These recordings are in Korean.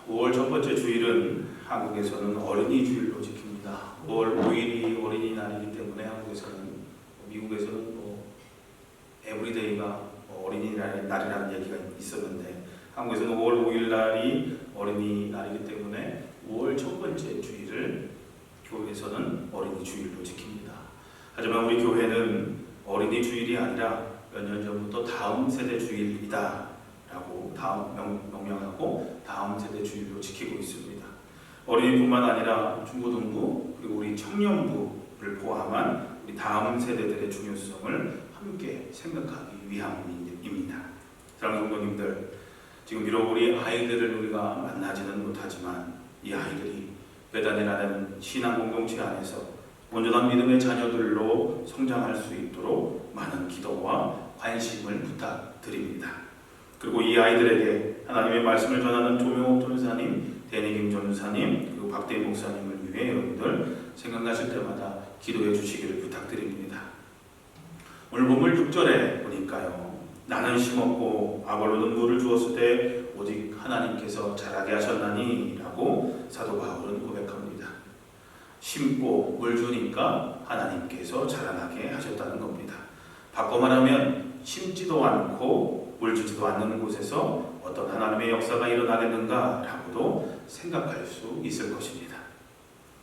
5월 첫 번째 주일은 한국에서는 어린이 주일로 지킵니다. 5월 5일이 어린이날이기 때문에 한국에서는, 미국에서는 에브리데이가 어린이날이라는 얘기가 있었는데 한국에서는 5월 5일 날이 어린이날이기 때문에 5월 첫 번째 주일을 교회에서는 어린이 주일로 지킵니다. 하지만 우리 교회는 어린이 주일이 아니라 몇 년 전부터 다음 세대 주일이다 라고 명명하고 다음 세대 주일로 지키고 있습니다. 어린이뿐만 아니라 중고등부 그리고 우리 청년부를 포함한 우리 다음 세대들의 중요성을 함께 생각하기 위함입니다. 사랑하는 성도님들, 지금 비록 우리 아이들을 우리가 만나지는 못하지만 이 아이들이 베단이라는 신앙 공동체 안에서 온전한 믿음의 자녀들로 성장할 수 있도록 많은 기도와 관심을 부탁드립니다. 그리고 이 아이들에게 하나님의 말씀을 전하는 조명옥 전사님, 대니김 전사님, 그리고 박대희 목사님을 위해 여러분들 생각나실 때마다 기도해 주시기를 부탁드립니다. 오늘 본문 6절에 보니까요, 나는 심었고 아볼로는 물을 주었을 때 오직 하나님께서 자라게 하셨나니 라고 사도 바울은 고백합니다. 심고 물 주니까 하나님께서 자라나게 하셨다는 겁니다. 바꿔 말하면 심지도 않고 물 주지도 않는 곳에서 어떤 하나님의 역사가 일어나겠는가 라고도 생각할 수 있을 것입니다.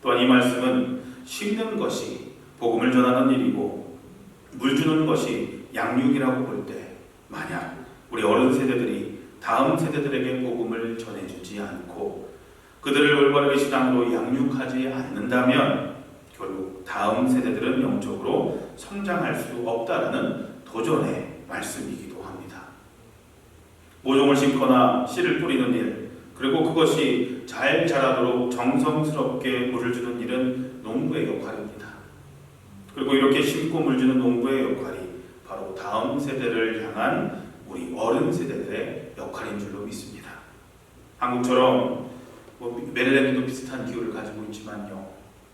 또한 이 말씀은 심는 것이 복음을 전하는 일이고 물 주는 것이 양육이라고 볼 때, 만약 우리 어른 세대들이 다음 세대들에게 복음을 전해주지 않고 그들을 올바르게 신앙으로 양육하지 않는다면 결국 다음 세대들은 영적으로 성장할 수 없다라는 도전의 말씀이기도 합니다. 모종을 심거나 씨를 뿌리는 일, 그리고 그것이 잘 자라도록 정성스럽게 물을 주는 일은 농부의 역할입니다. 그리고 이렇게 심고 물 주는 농부의 역할이 바로 다음 세대를 향한 우리 어른 세대들의 역할인 줄로 믿습니다. 한국처럼 메릴랜드도 비슷한 기후를 가지고 있지만요,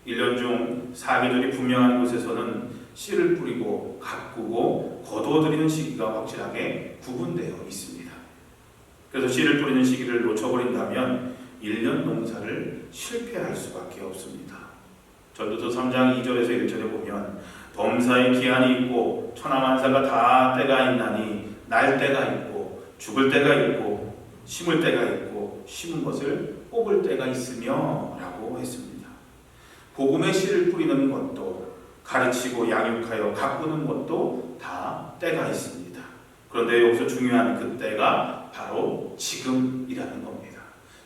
1년 중 4계절이 분명한 곳에서는 씨를 뿌리고 가꾸고 거두어들이는 시기가 확실하게 구분되어 있습니다. 그래서 씨를 뿌리는 시기를 놓쳐버린다면 1년 농사를 실패할 수밖에 없습니다. 전도서 3장 2절에서 1절에 보면 범사의 기한이 있고 천하만사가 다 때가 있나니 날 때가 있고 죽을 때가 있고 심을 때가 있고 심은 것을 뽑을 때가 있으며 라고 했습니다. 복음의 씨를 뿌리는 것도 가르치고 양육하여 가꾸는 것도 다 때가 있습니다. 그런데 여기서 중요한 그 때가 바로 지금이라는 겁니다.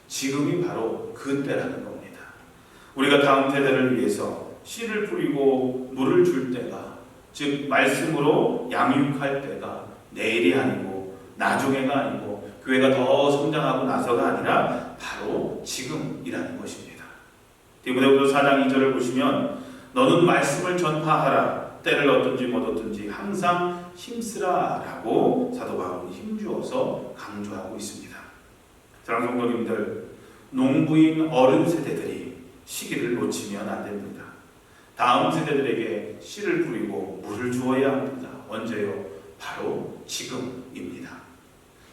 지금이 바로 그 때라는 겁니다. 우리가 다음 세대를 위해서 씨를 뿌리고 물을 줄 때가, 즉 말씀으로 양육할 때가 내일이 아니고 나중에가 아니고 교회가 더 성장하고 나서가 아니라 바로 지금이라는 것입니다. 디모데후서 4장 2절을 보시면 너는 말씀을 전파하라, 때를 얻든지 못 얻든지 항상 힘쓰라 라고 사도 바울은 힘주어서 강조하고 있습니다. 사랑하는 성도님들, 농부인 어른 세대들이 시기를 놓치면 안 됩니다. 다음 세대들에게 씨를 뿌리고 물을 주어야 합니다. 언제요? 바로 지금입니다.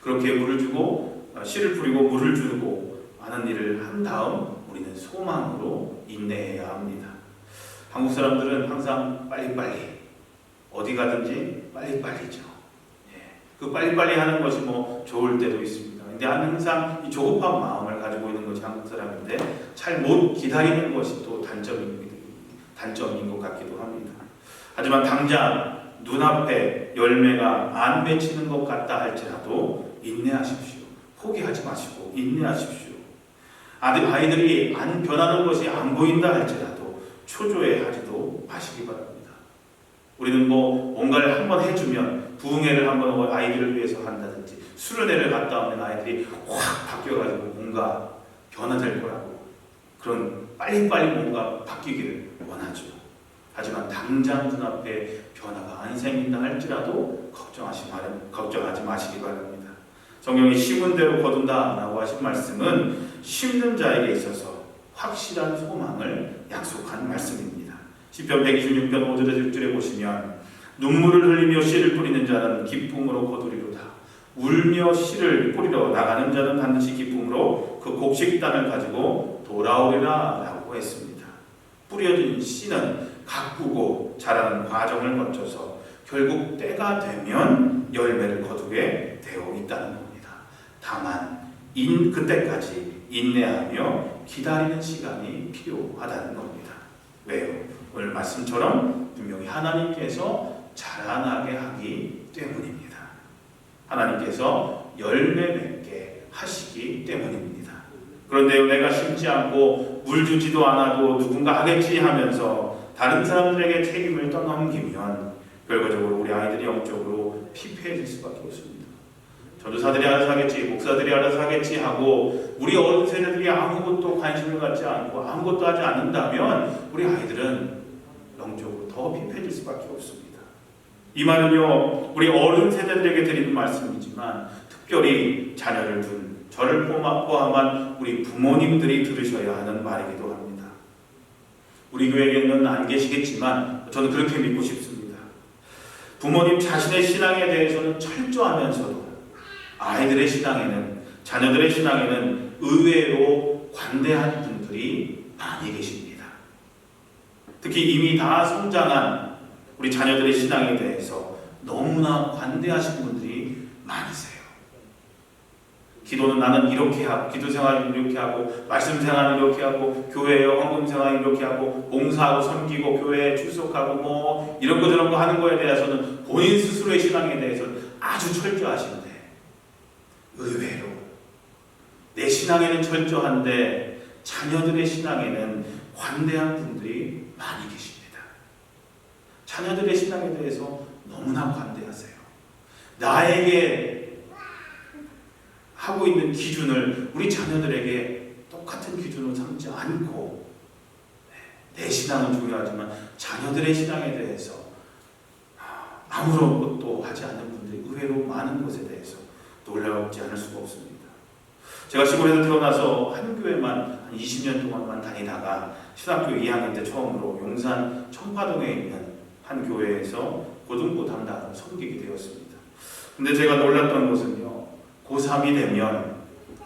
그렇게 물을 주고 씨를 뿌리고 물을 주고 많은 일을 한 다음 우리는 소망으로 인내해야 합니다. 한국 사람들은 항상 빨리빨리, 어디 가든지 빨리빨리죠. 그 빨리빨리 하는 것이 좋을 때도 있습니다. 근데 항상 이 조급한 마음을 가지고 있는 것이 한국 사람인데 잘 못 기다리는 것이 또 단점인 것 같기도 합니다. 하지만 당장 눈앞에 열매가 안 맺히는 것 같다 할지라도 인내하십시오. 포기하지 마시고 인내하십시오. 아이들이 안 변하는 것이 안 보인다 할지라도 초조해하지도 마시기 바랍니다. 우리는 뭔가를 한번 해주면 부흥회를 한번 아이들을 위해서 한다든지 수련회를 갔다 오면 아이들이 확 바뀌어가지고 뭔가 변화될 거라고, 그런 빨리빨리 뭔가 바뀌기를 원하죠. 하지만 당장 눈앞에 변화가 안 생긴다 할지라도 걱정하지 마시기 바랍니다. 성경이 심은 대로 거둔다 라고 하신 말씀은 심는 자에게 있어서 확실한 소망을 약속한 말씀입니다. 시편 126편 5절에서 6절에 보시면 눈물을 흘리며 씨를 뿌리는 자는 기쁨으로 거두리로다. 울며 씨를 뿌리러 나가는 자는 반드시 기쁨으로 그 곡식단을 가지고 돌아오리라 라고 했습니다. 뿌려진 씨는 가꾸고 자라는 과정을 거쳐서 결국 때가 되면 열매를 거두게 되어 있다는 겁니다. 다만 그때까지 인내하며 기다리는 시간이 필요하다는 겁니다. 왜요? 오늘 말씀처럼 분명히 하나님께서 자라나게 하기 때문입니다. 하나님께서 열매 맺게 하시기 때문입니다. 그런데 내가 심지 않고 물 주지도 않아도 누군가 하겠지 하면서 다른 사람들에게 책임을 떠넘기면 결과적으로 우리 아이들이 영적으로 피폐해질 수밖에 없습니다. 전도사들이 알아서 하겠지, 목사들이 알아서 하겠지 하고 우리 어른 세대들이 아무것도 관심을 갖지 않고 아무것도 하지 않는다면 우리 아이들은 영적으로 더 피폐해질 수밖에 없습니다. 이 말은요, 우리 어른 세대들에게 드리는 말씀이지만 특별히 자녀를 둔 저를 포함한 우리 부모님들이 들으셔야 하는 말이기도 합니다. 우리 교회에는 안 계시겠지만 저는 그렇게 믿고 싶습니다. 부모님 자신의 신앙에 대해서는 철저하면서도 아이들의 신앙에는, 자녀들의 신앙에는 의외로 관대한 분들이 많이 계십니다. 특히 이미 다 성장한 우리 자녀들의 신앙에 대해서 너무나 관대하신 분들이 많으세요. 기도는 나는 이렇게 하고, 기도 생활은 이렇게 하고, 말씀 생활은 이렇게 하고, 교회에 헌금 생활은 이렇게 하고, 봉사하고 섬기고, 교회에 출석하고 뭐 이런 거 저런 거 하는 거에 대해서는 본인 스스로의 신앙에 대해서는 아주 철저하신데 의외로 내 신앙에는 철저한데 자녀들의 신앙에는 관대한 분들이 많이 계십니다. 자녀들의 신앙에 대해서 너무나 관대하세요. 나에게 하고 있는 기준을 우리 자녀들에게 똑같은 기준으로 삼지 않고, 내 신앙은 중요하지만 자녀들의 신앙에 대해서 아무런 것도 하지 않는 분들이 의외로 많은 것에 대해서 놀랍지 않을 수가 없습니다. 제가 시골에서 태어나서 한 교회만 한 20년 동안만 다니다가 신학교 2학년 때 처음으로 용산 청파동에 있는 한 교회에서 고등부 담당을 섬기게 되었습니다. 근데 제가 놀랐던 것은요, 고3이 되면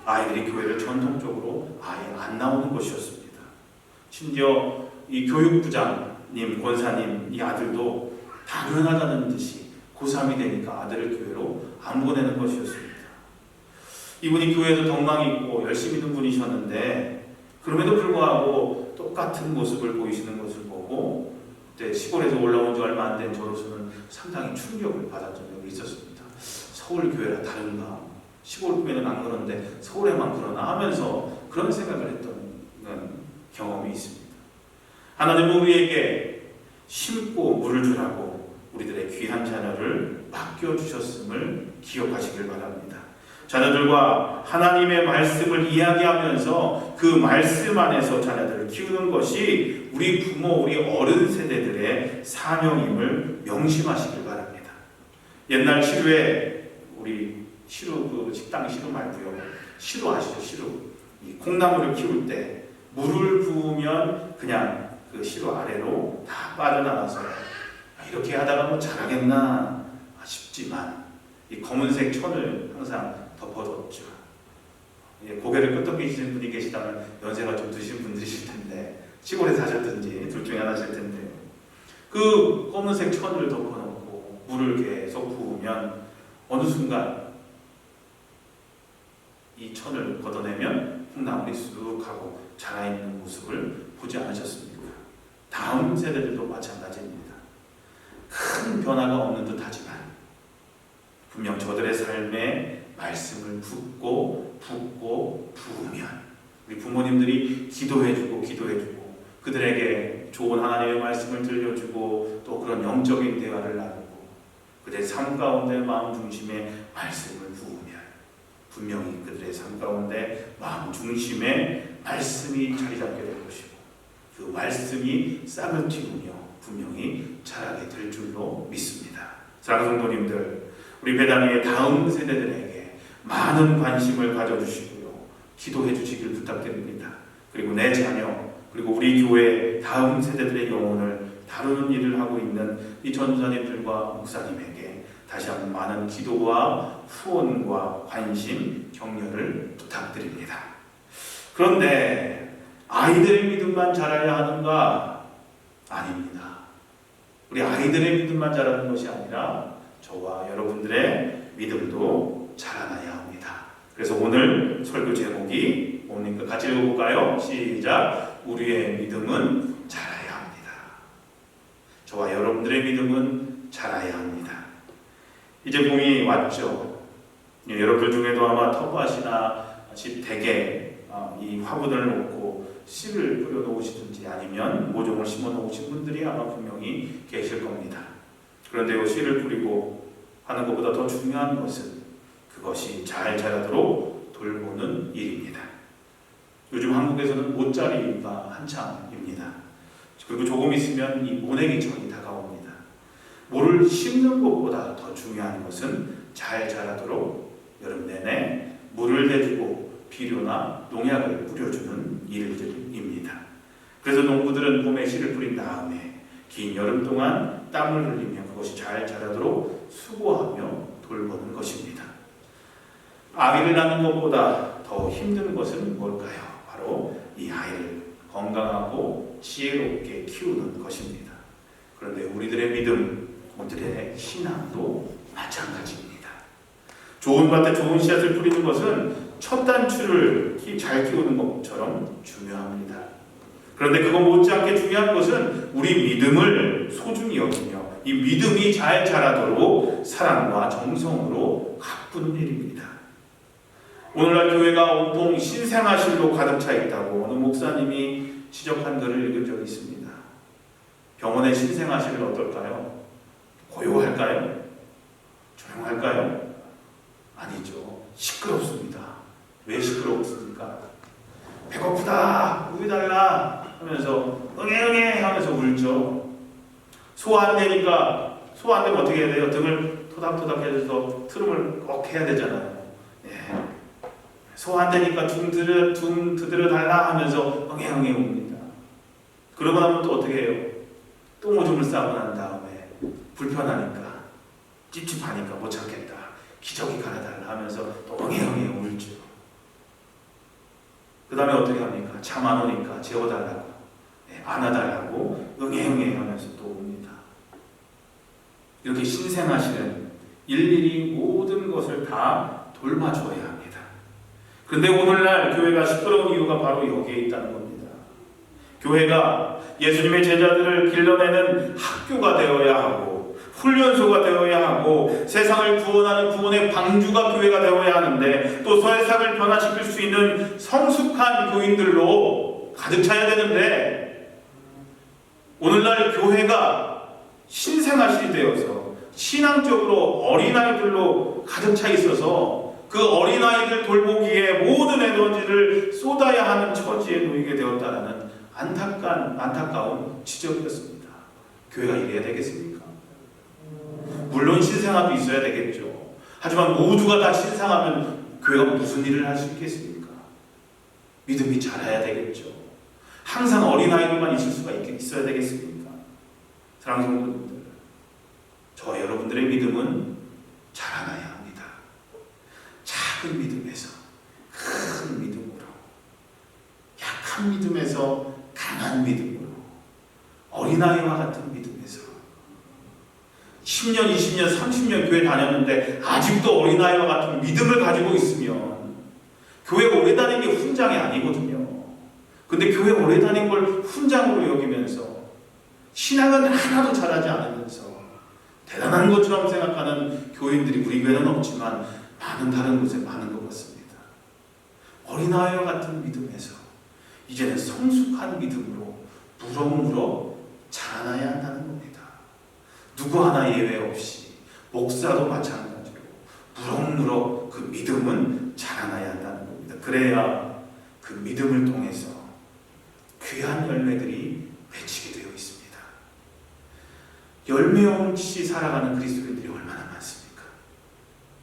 아이들이 교회를 전통적으로 아예 안 나오는 것이었습니다. 심지어 이 교육부장님, 권사님 이 아들도 당연하다는 듯이 고3이 되니까 아들을 교회로 안 보내는 것이었습니다. 이분이 교회에서 덕망이 있고 열심히 있는 분이셨는데 그럼에도 불구하고 똑같은 모습을 보이시는 것을 보고 그때 시골에서 올라온 지 얼마 안 된 저로서는 상당히 충격을 받았던 적이 있었습니다. 서울 교회라 다른가? 시골 교회는 안 그런데 서울에만 그러나 하면서 그런 생각을 했던 경험이 있습니다. 하나님은 우리에게 심고 물을 주라고 우리들의 귀한 자녀를 맡겨주셨음을 기억하시길 바랍니다. 자녀들과 하나님의 말씀을 이야기하면서 그 말씀 안에서 자녀들을 키우는 것이 우리 부모, 우리 어른 세대들의 사명임을 명심하시길 바랍니다. 옛날 시루에 우리 시루 그 식당 시루 말고요. 시루 아시죠? 시루. 이 콩나물을 키울 때 물을 부으면 그냥 그 시루 아래로 다 빠져나가서 이렇게 하다가 뭐 자라겠나 싶지만 이 검은색 천을 항상 덮어뒀죠. 고개를 끄덕이시는 분이 계시다면 연세가 좀 드신 분들이실 텐데 시골에 사셨든지 둘 중에 하나실 텐데요. 그 검은색 천을 덮어놓고 물을 계속 부으면 어느 순간 이 천을 걷어내면 콩나물이 쑥 하고 자라있는 모습을 보지 않으셨습니까? 다음 세대들도 마찬가지입니다. 큰 변화가 없는 듯 하지만 분명 저들의 삶에 말씀을 붓고 부으면 우리 부모님들이 기도해주고 그들에게 좋은 하나님의 말씀을 들려주고 또 그런 영적인 대화를 나누고 그들의 삶 가운데 마음 중심에 말씀을 부으면 분명히 그들의 삶 가운데 마음 중심에 말씀이 자리 잡게 될 것이고 그 말씀이 싹을 틔우며 분명히 자라게 될 줄로 믿습니다. 사랑하는 성도님들, 우리 배당의 다음 세대들에게 많은 관심을 가져주시고요. 기도해 주시길 부탁드립니다. 그리고 내 자녀, 그리고 우리 교회 다음 세대들의 영혼을 다루는 일을 하고 있는 이 전도사님들과 목사님에게 다시 한번 많은 기도와 후원과 관심, 격려를 부탁드립니다. 그런데 아이들의 믿음만 자라야 하는가? 아닙니다. 우리 아이들의 믿음만 자라는 것이 아니라 저와 여러분들의 믿음도 자라나야 합니다. 그래서 오늘 설교 제목이 뭡니까? 같이 읽어볼까요? 시작! 우리의 믿음은 자라야 합니다. 저와 여러분들의 믿음은 자라야 합니다. 이제 봄이 왔죠. 여러분들 중에도 아마 텃밭이나 집 댁에 이 화분을 놓고 씨를 뿌려 놓으시든지 아니면 모종을 심어 놓으신 분들이 아마 분명히 계실 겁니다. 그런데 이 씨를 뿌리고 하는 것보다 더 중요한 것은 그것이 잘 자라도록 돌보는 일입니다. 요즘 한국에서는 모짜리가 한창입니다. 그리고 조금 있으면 이 모내기철이 다가옵니다. 모를 심는 것보다 더 중요한 것은 잘 자라도록 여름 내내 물을 대주고 비료나 농약을 뿌려주는 일들입니다. 그래서 농부들은 봄에 씨를 뿌린 다음에 긴 여름 동안 땀을 흘리며 그것이 잘 자라도록 수고하며 돌보는 것입니다. 아이를 낳는 것보다 더 힘든 것은 뭘까요? 바로 이 아이를 건강하고 지혜롭게 키우는 것입니다. 그런데 우리들의 믿음, 우리들의 신앙도 마찬가지입니다. 좋은 밭에 좋은 씨앗을 뿌리는 것은 첫 단추를 잘 키우는 것처럼 중요합니다. 그런데 그거 못지않게 중요한 것은 우리 믿음을 소중히 여기며 이 믿음이 잘 자라도록 사랑과 정성으로 가꾸는 일입니다. 오늘날 교회가 온통 신생아실로 가득 차 있다고 어느 목사님이 지적한 글을 읽은 적이 있습니다. 병원의 신생아실은 어떨까요? 고요할까요? 조용할까요? 아니죠. 시끄럽습니다. 왜 시끄럽습니까? 배고프다, 우유 달라 하면서 응애 하면서 울죠. 소화 안 되니까 소화 안 되면 어떻게 해야 돼요? 등을 토닥토닥 해서 트름을 꼭 해야 되잖아요. 소화 안 되니까 둥 두드려 달라 하면서 응애 옵니다. 그러고 나면 또 어떻게 해요? 똥 오줌을 싸고 난 다음에 불편하니까 찝찝하니까 못 참겠다. 기저귀 갈아달라 하면서 또 응애 울죠. 그 다음에 어떻게 합니까? 잠 안 오니까 재워달라고 안아달라고 응애 하면서 또 옵니다. 이렇게 신생아실은 일일이 모든 것을 다 돌봐줘야 합니다. 그런데 오늘날 교회가 시끄러운 이유가 바로 여기에 있다는 겁니다. 교회가 예수님의 제자들을 길러내는 학교가 되어야 하고 훈련소가 되어야 하고 세상을 구원하는 구원의 방주가 교회가 되어야 하는데 또 세상을 변화시킬 수 있는 성숙한 교인들로 가득 차야 되는데 오늘날 교회가 신생아실이 되어서 신앙적으로 어린아이들로 가득 차 있어서 그 어린아이들 돌보기에 모든 에너지를 쏟아야 하는 처지에 놓이게 되었다는 안타까운 지적이었습니다. 교회가 이래야 되겠습니까? 물론 신생아도 있어야 되겠죠. 하지만 모두가 다 신생하면 교회가 무슨 일을 할 수 있겠습니까? 믿음이 자라야 되겠죠. 항상 어린아이들만 있을 수가 있어야 되겠습니까? 사랑하는 성도님들, 저와 여러분들의 믿음은 자라나야 합니다. 작은 믿음에서 큰 믿음으로, 약한 믿음에서 강한 믿음으로, 어린아이와 같은 믿음에서 10년, 20년, 30년 교회 다녔는데 아직도 어린아이와 같은 믿음을 가지고 있으면 교회 오래 다닌 게 훈장이 아니거든요. 근데 교회 오래 다닌 걸 훈장으로 여기면서 신앙은 하나도 잘하지 않으면서 대단한 것처럼 생각하는 교인들이 우리 교회는 없지만 많은 다른 곳에 많은 것 같습니다. 어린아이와 같은 믿음에서 이제는 성숙한 믿음으로 무럭무럭 자라나야 한다는 겁니다. 누구 하나 예외 없이 목사도 마찬가지로 무럭무럭 그 믿음은 자라나야 한다는 겁니다. 그래야 그 믿음을 통해서 귀한 열매들이 맺히게 되어 있습니다. 열매 없이 살아가는 그리스도인들이 얼마나 많습니까?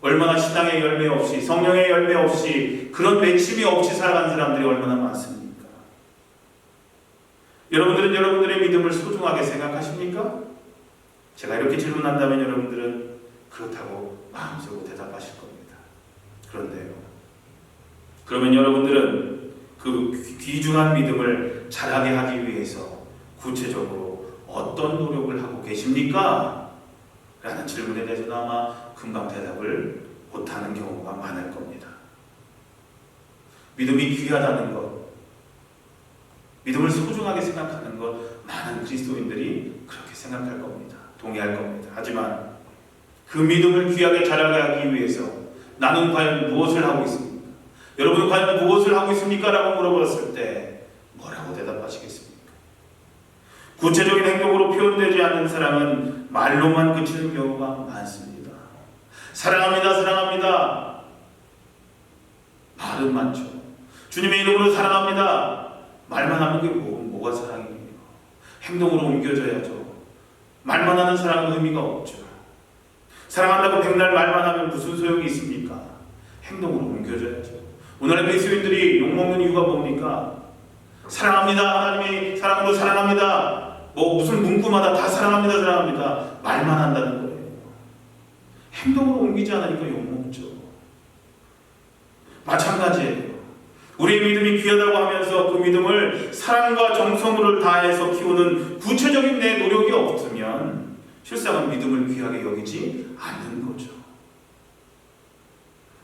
얼마나 신앙의 열매 없이 성령의 열매 없이 그런 맺힘이 없이 살아가는 사람들이 얼마나 많습니까? 여러분들은 여러분들의 믿음을 소중하게 생각하십니까? 제가 이렇게 질문한다면 여러분들은 그렇다고 마음속으로 대답하실 겁니다. 그런데요, 그러면 여러분들은 그 귀중한 믿음을 자라게 하기 위해서 구체적으로 어떤 노력을 하고 계십니까? 라는 질문에 대해서는 아마 금방 대답을 못하는 경우가 많을 겁니다. 믿음이 귀하다는 것, 믿음을 소중하게 생각하는 것, 많은 그리스도인들이 그렇게 생각할 겁니다. 동의할 겁니다. 하지만 그 믿음을 귀하게 자라게 하기 위해서 나는 과연 무엇을 하고 있습니까? 여러분은 과연 무엇을 하고 있습니까? 라고 물어봤을 때 뭐라고 대답하시겠습니까? 구체적인 행동으로 표현되지 않는 사랑은 말로만 그치는 경우가 많습니다. 사랑합니다, 사랑합니다. 말은 많죠. 주님의 이름으로 사랑합니다. 말만 하는 게 뭐가 사랑이에요? 행동으로 옮겨져야죠. 말만 하는 사랑은 의미가 없죠. 사랑한다고 백날 말만 하면 무슨 소용이 있습니까? 행동으로 옮겨져야죠. 오늘의 그리스도인들이 욕먹는 이유가 뭡니까? 사랑합니다. 하나님이 사랑으로 사랑합니다. 무슨 문구마다 다 사랑합니다, 사랑합니다. 말만 한다는 거예요. 행동으로 옮기지 않으니까 욕먹죠. 마찬가지예요. 우리의 믿음이 귀하다고 하면서 그 믿음을 사랑과 정성을 다해서 키우는 구체적인 내 노력이 없으면 실상은 믿음을 귀하게 여기지 않는 거죠.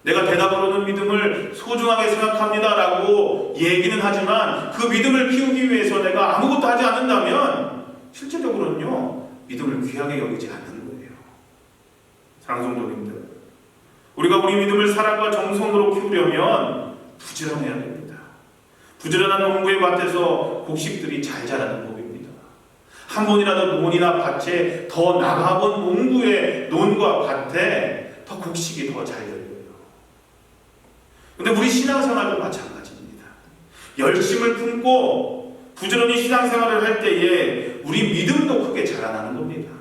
내가 대답으로는 믿음을 소중하게 생각합니다라고 얘기는 하지만 그 믿음을 키우기 위해서 내가 아무것도 하지 않는다면 실제적으로는요, 믿음을 귀하게 여기지 않는 거예요. 사랑하는 성도님들, 우리가 우리 믿음을 사랑과 정성으로 키우려면 부지런해야 됩니다. 부지런한 농부의 밭에서 곡식들이 잘 자라는 법입니다. 한 번이라도 논이나 밭에 더 나가본 농부의 논과 밭에 더 곡식이 더 잘 열려요. 근데 우리 신앙생활도 마찬가지입니다. 열심을 품고 부지런히 신앙생활을 할 때에 우리 믿음도 크게 자라나는 겁니다.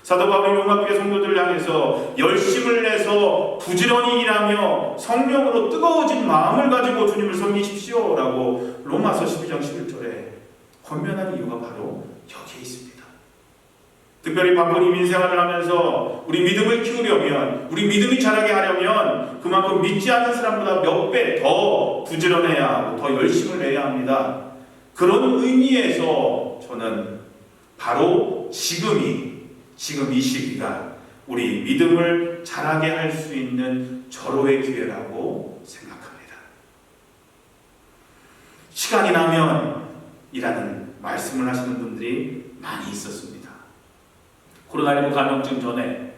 사도 바울이 로마교회 성도들을 향해서 열심을 내서 부지런히 일하며 성령으로 뜨거워진 마음을 가지고 주님을 섬기십시오 라고 로마서 12장 11절에 권면하는 이유가 바로 여기에 있습니다. 특별히 바쁜 이민생활을 하면서 우리 믿음을 키우려면, 우리 믿음이 자라게 하려면 그만큼 믿지 않는 사람보다 몇 배 더 부지런해야 하고 더 열심을 내야 합니다. 그런 의미에서 저는 바로 지금 이 시기가 우리 믿음을 자라게 할 수 있는 절호의 기회라고 생각합니다. 시간이 나면 이라는 말씀을 하시는 분들이 많이 있었습니다. 코로나19 감염증 전에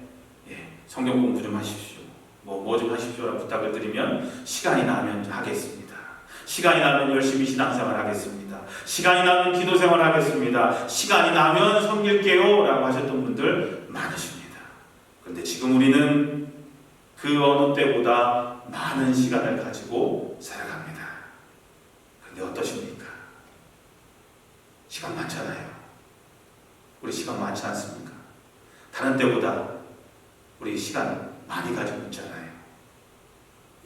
성경 공부 좀 하십시오. 뭐 좀 하십시오라고 부탁을 드리면 시간이 나면 하겠습니다. 시간이 나면 열심히 신앙생활 하겠습니다. 시간이 나면 기도생활 하겠습니다. 시간이 나면 섬길게요 라고 하셨던 분들 많으십니다. 그런데 지금 우리는 그 어느 때보다 많은 시간을 가지고 살아갑니다. 그런데 어떠십니까? 시간 많잖아요. 우리 시간 많지 않습니까? 다른 때보다 우리 시간 많이 가지고 있잖아요.